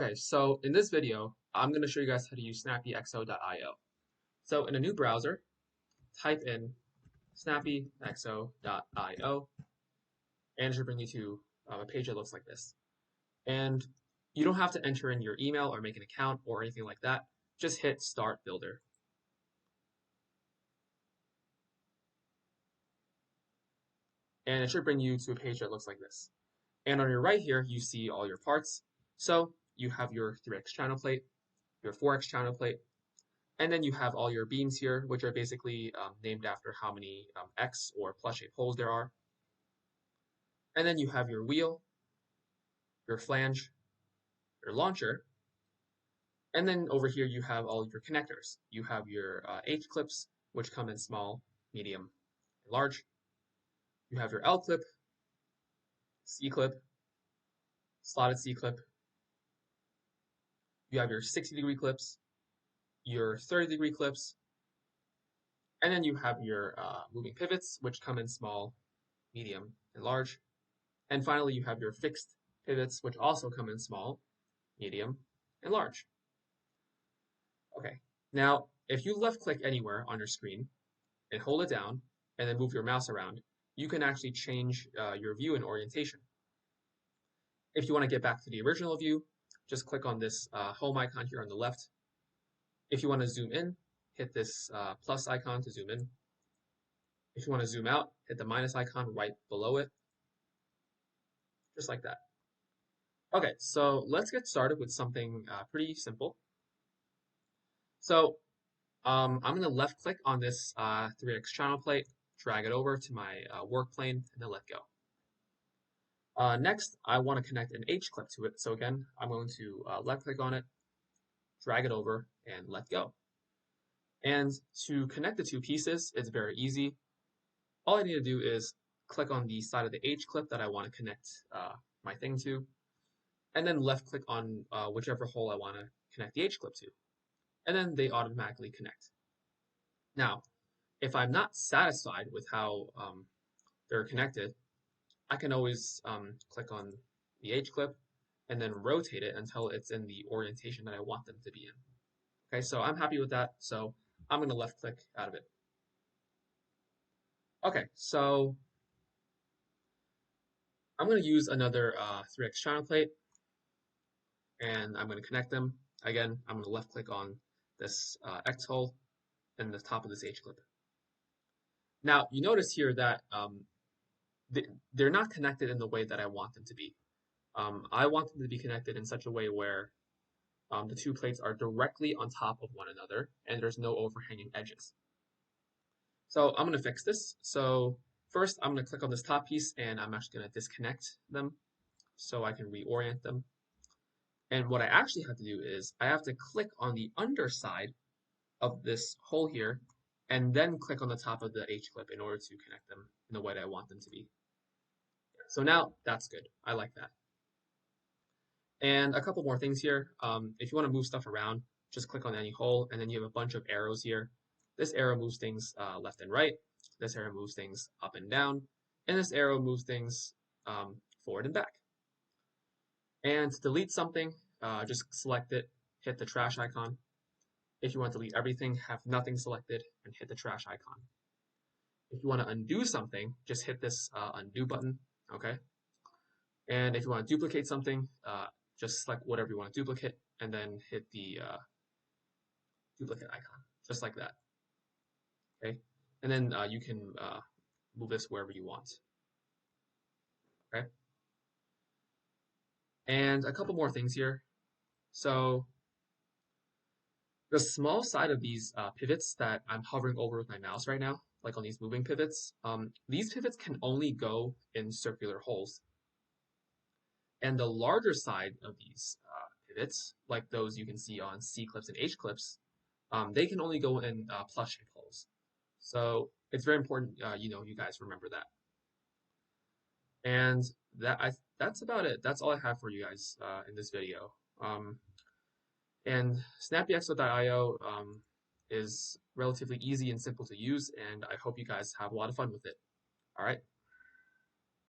Okay, so in this video, I'm going to show you guys how to use SnappyXO.io. So in a new browser, type in SnappyXO.io, and it should bring you to a page that looks like this. And you don't have to enter in your email or make an account or anything like that. Just hit Start Builder. And it should bring you to a page that looks like this. And on your right here, you see all your parts. So you have your 3x channel plate, your 4x channel plate, and then you have all your beams here, which are basically named after how many X or plus-shaped holes there are. And then you have your wheel, your flange, your launcher, and then over here you have all your connectors. You have your H clips, which come in small, medium, and large. You have your L clip, C clip, slotted C clip. You have your 60-degree clips, your 30-degree clips, and then you have your moving pivots, which come in small, medium, and large. And finally, you have your fixed pivots, which also come in small, medium, and large. Okay, now if you left click anywhere on your screen and hold it down and then move your mouse around, you can actually change your view and orientation. If you want to get back to the original view, just click on this home icon here on the left. If you want to zoom in, hit this plus icon to zoom in. If you want to zoom out, hit the minus icon right below it, just like that. Okay, so let's get started with something pretty simple. So I'm going to left click on this 3x channel plate, drag it over to my work plane, and then let go. Next, I want to connect an H clip to it. So again, I'm going to left click on it, drag it over, and let go. And to connect the two pieces, it's very easy. All I need to do is click on the side of the H clip that I want to connect my thing to, and then left click on whichever hole I want to connect the H clip to. And then they automatically connect. Now, if I'm not satisfied with how they're connected, I can always click on the H clip and then rotate it until it's in the orientation that I want them to be in. Okay, so I'm happy with that, so I'm going to left click out of it. Okay, so I'm going to use another 3x channel plate, and I'm going to connect them. Again, I'm going to left click on this X hole and the top of this H clip. Now, you notice here that they're not connected in the way that I want them to be. I want them to be connected in such a way where the two plates are directly on top of one another and there's no overhanging edges. So I'm going to fix this. So first I'm going to click on this top piece and I'm actually going to disconnect them so I can reorient them. And what I actually have to do is I have to click on the underside of this hole here and then click on the top of the H clip in order to connect them in the way that I want them to be. So now that's good. I like that. And a couple more things here. If you want to move stuff around, just click on any hole, and then you have a bunch of arrows here. This arrow moves things left and right. This arrow moves things up and down. And this arrow moves things forward and back. And to delete something, just select it, hit the trash icon. If you want to delete everything, have nothing selected, and hit the trash icon. If you want to undo something, just hit this undo button, okay? And if you want to duplicate something, just select whatever you want to duplicate, and then hit the duplicate icon, just like that, okay? And then you can move this wherever you want, okay? And a couple more things here. So the small side of these pivots that I'm hovering over with my mouse right now, like on these moving pivots, these pivots can only go in circular holes. And the larger side of these pivots, like those you can see on C clips and H clips, they can only go in plus-shaped holes. So it's very important, you guys remember that. And that's about it. That's all I have for you guys in this video. And SnappyXO.io is relatively easy and simple to use, and I hope you guys have a lot of fun with it. All right.